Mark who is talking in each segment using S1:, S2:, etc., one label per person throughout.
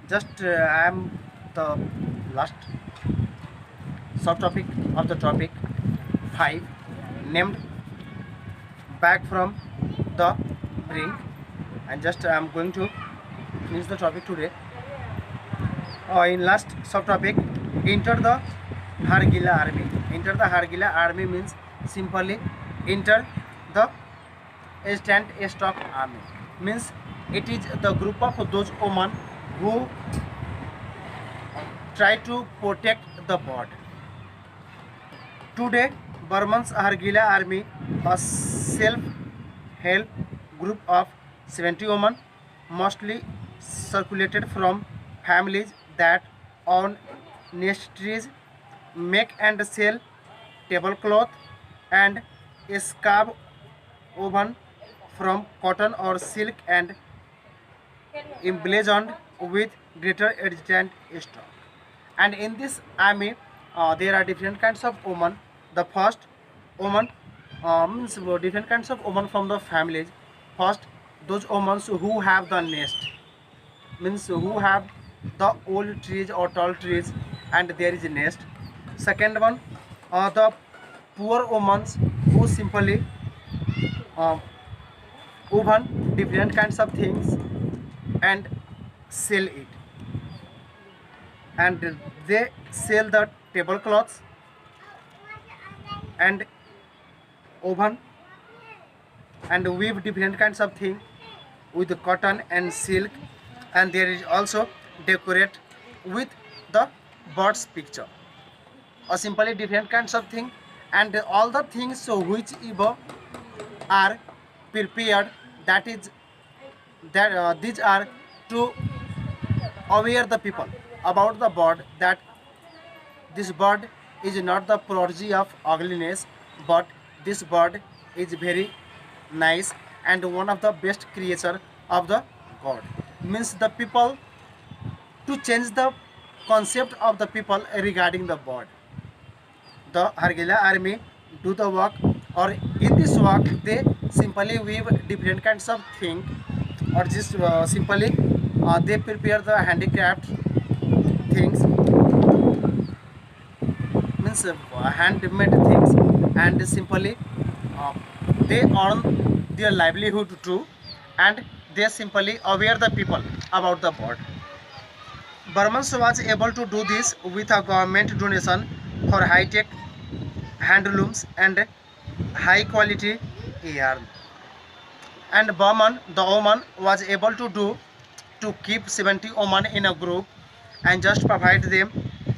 S1: Just I am the last subtopic of the topic 5 named back from the brink, and just I am going to finish the topic today. In last subtopic, enter the Hargila army. Enter the Hargila army means simply enter the instant stock army. Means it is the group of those women who try to protect the bird. Today, Burman's Hargila army, a self-help group of 70 women, mostly circulated from families that own nurseries, make and sell tablecloth and scarf woven from cotton or silk and emblazoned with greater adjacent stock. And in this army, there are different kinds of women. The first woman means different kinds of women from the families. First, those women who have the nest, means who have the old trees or tall trees and there is a nest. Second one, the poor women who simply uh, woven different kinds of things and sell it, and they sell the tablecloths and oven and weave different kinds of thing with the cotton and silk, and there is also decorate with the bird's picture or simply different kinds of thing, and all the things which are prepared, that is that these are to aware the people about the bird, that this bird is not the prodigy of ugliness, but this bird is very nice and one of the best creature of the God. Means the people to change the concept of the people regarding the bird. The Hargila army do the work, or in this work they simply weave different kinds of thing, or just simply they prepare the handicraft things, means handmade things, and simply uh, they earn their livelihood too, and they simply aware the people about the bird. Burmans was able to do this with a government donation for high-tech handlooms and high-quality yarn. And Burman, the woman, was able to do to keep 70 women in a group and just provide them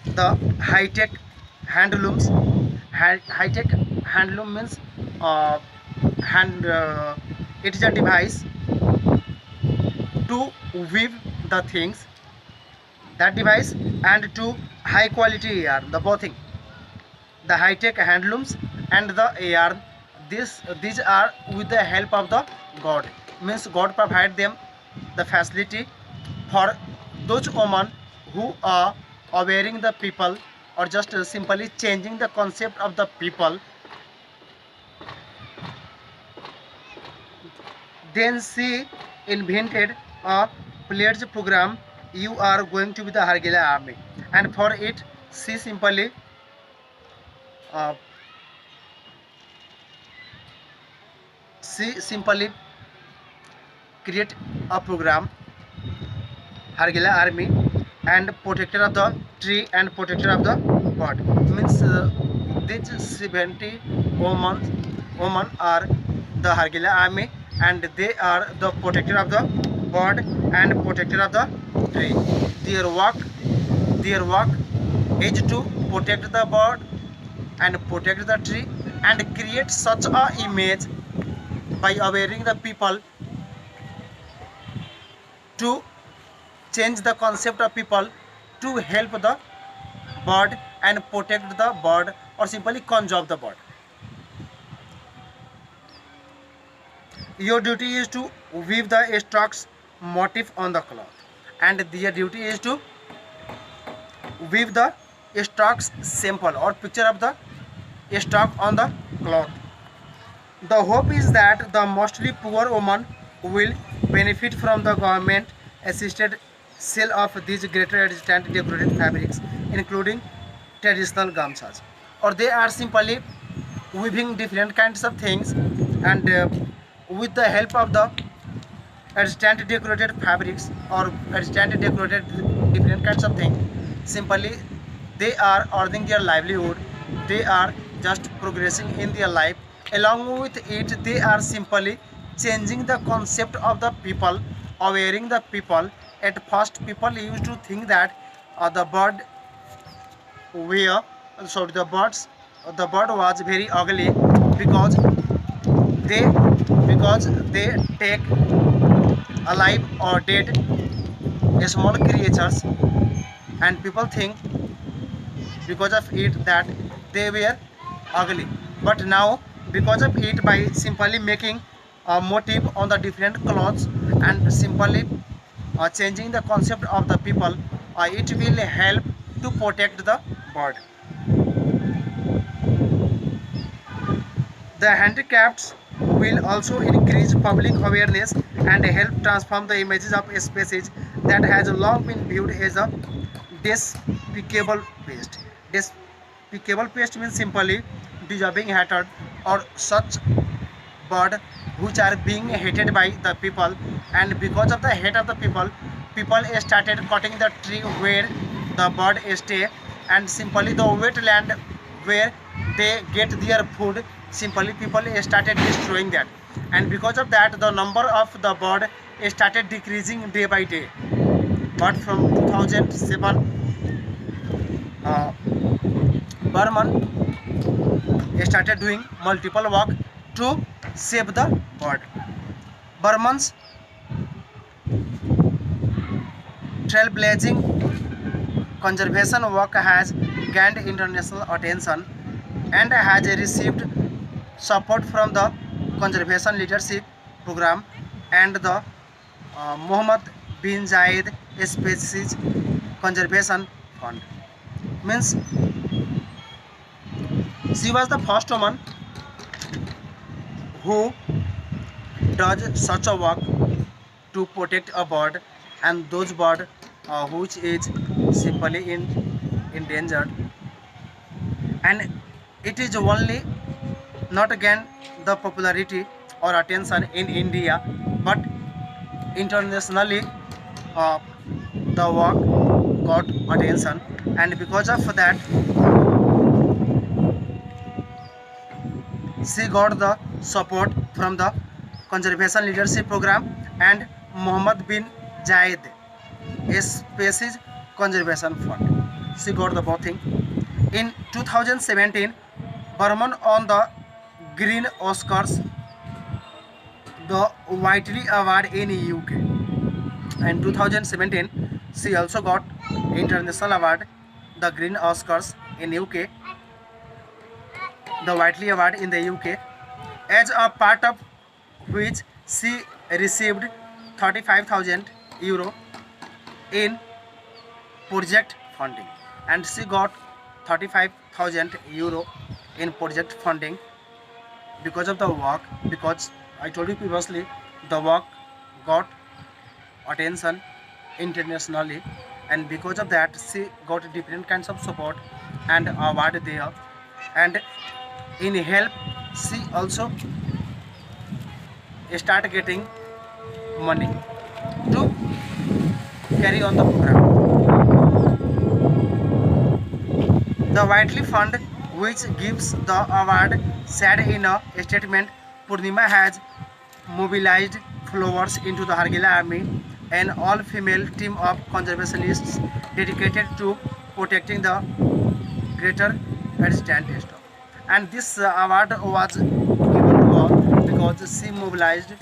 S1: the high-tech handlooms. High-tech handloom means uh, hand. It is a device to weave the things. That device and to high-quality yarn. The both thing, the high-tech handlooms and the yarn. These are with the help of the God. Means God provide them the facility for those women who are awareing the people, or just simply changing the concept of the people. Then she invented a pledge program. You are going to be the Hargila army, and for it she simply uh, create a program, Hargila army, and protector of the tree and protector of the bird. Means these 70 women are the Hargila army, and they are the protector of the bird and protector of the tree. Their work, their work is to protect the bird and protect the tree and create such a image by awareing the people to change the concept of people to help the bird and protect the bird, or simply conserve the bird. Your duty is to weave the stork's motif on the cloth, and their duty is to weave the stork's sample or picture of the stork on the cloth. The hope is that the mostly poor women will benefit from the government assisted sale of these greater extent decorated fabrics, including traditional gamsas, or they are simply weaving different kinds of things, and with the help of the extant decorated fabrics or extant decorated different kinds of things, simply they are earning their livelihood. They are just progressing in their life. Along with it, they are simply changing the concept of the people, awareing the people. At first people used to think that the bird were sorry the bird was very ugly, because they they take alive or dead small creatures, and people think because of it that they were ugly. But now, because of it, by simply making a motif on the different clothes and simply changing the concept of the people, it will help to protect the bird. The handicaps will also increase public awareness and help transform the images of a species that has long been viewed as a despicable pest. Despicable pest means simply deserving hatred, or such bird which are being hated by the people, and because of the hate of the people started cutting the tree where the bird stay, and simply the wetland where they get their food, simply people started destroying that, and because of that the number of the bird started decreasing day by day. But from 2007, uh, Burman started doing multiple work to save the bird. Burman's trailblazing conservation work has gained international attention and has received support from the Conservation Leadership Program and the Mohammed bin Zayed Species Conservation Fund. Means she was the first woman who does such a work to protect a bird, and those bird which is simply in endangered, and it is only not gain the popularity or attention in India, but internationally uh, the work got attention, and because of that she got the support from the Conservation Leadership Program and Mohammed bin Zayed Species Conservation Fund. She got the both thing. In 2017, Burman won the Green Oscars, the Whiteley Award in UK. In 2017, she also got international award, the Green Oscars in UK, the Whiteley Award in the UK, as a part of which she received 35,000 euro in project funding, and she got 35,000 euro in project funding because of the work. Because I told you previously, the work got attention internationally, and because of that she got different kinds of support and award there, and in help she also start getting money to carry on the program. The Whiteley Fund, which gives the award, said in a statement, Purnima has mobilized followers into the Hargila Army, an all-female team of conservationists dedicated to protecting the greater extant stock. And this award was given to her because she mobilized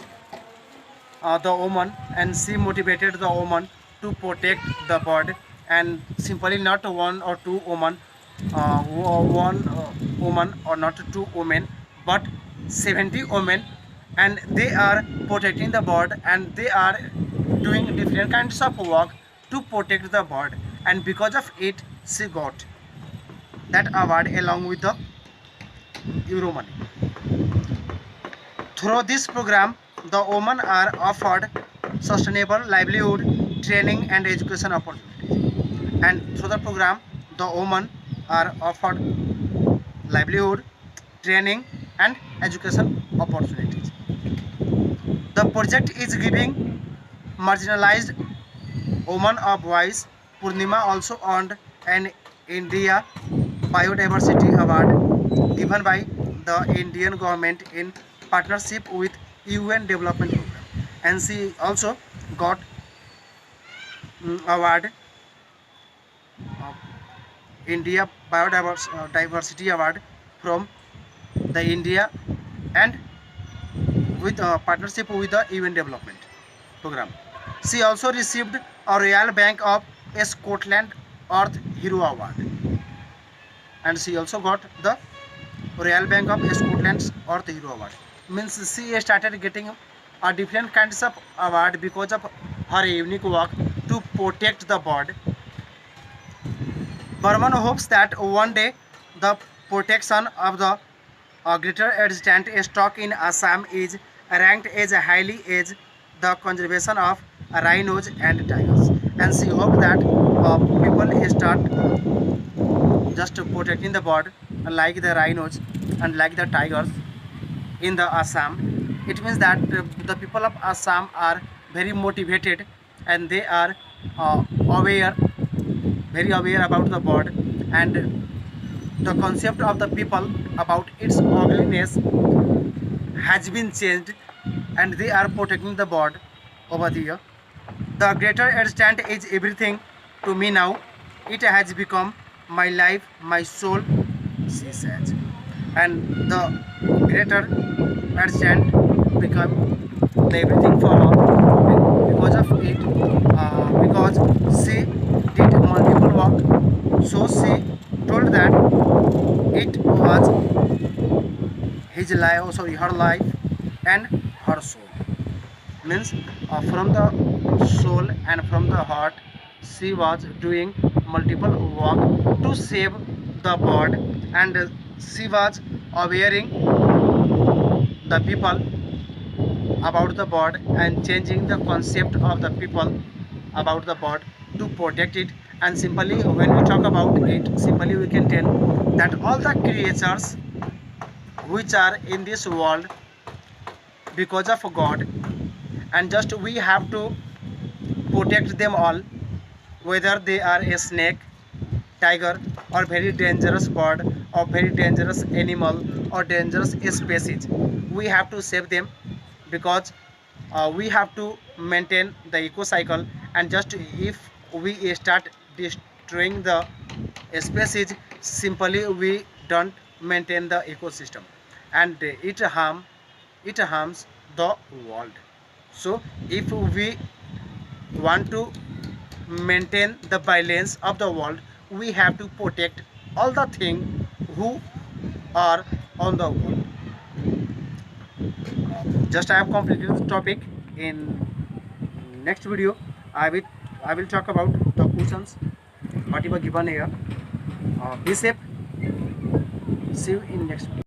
S1: the woman, and she motivated the woman to protect the bird, and simply not one or two women, one woman or not two women, but 70 women, and they are protecting the bird, and they are doing different kinds of work to protect the bird, and because of it she got that award along with the euro money. Through this program, the women are offered sustainable livelihood, training and education opportunities. And through the program, the women are offered livelihood, training, and education opportunities. The project is giving marginalized women a voice. Purnima also earned an India Biodiversity Award given by the Indian government in partnership with UN Development Program, and she also got award uh, India Biodiversity Award from the India and with partnership with the UN Development Program. She also received a Royal Bank of Scotland Earth Hero Award, and she also got the Royal Bank of Scotland's Earth Hero Award. Means she started getting a different kinds of award because of her unique work to protect the bird. Burman hopes that one day the protection of the greater extant stock in Assam is ranked as highly as the conservation of rhinos and tigers. And she hopes that people start just protecting the bird like the rhinos and like the tigers in the Assam. It means that the people of Assam are very motivated and they are aware, very aware about the bird, and the concept of the people about its ugliness has been changed, and they are protecting the bird over there. The greater extent is everything to me now. It has become my life, my soul, she says. And the greater extent become the everything for her because of it, because she did multiple work. So she told that it was his life, oh sorry, her life and her soul. Means from the soul and from the heart, she was doing multiple work to save the bird, and she was awareing the people about the bird and changing the concept of the people about the bird to protect it. And simply when we talk about it, simply we can tell that all the creatures which are in this world because of God, and just we have to protect them all, whether they are a snake, tiger, or very dangerous bird, or very dangerous animal, or dangerous species. We have to save them because we have to maintain the eco cycle. And just if we start destroying the species, simply we don't maintain the ecosystem, and it harms the world. So if we want to maintain the balance of the world, we have to protect all the things who are on the world. Just I have completed the topic. In next video I will talk about the questions whatever given here. Be safe. See you in next video.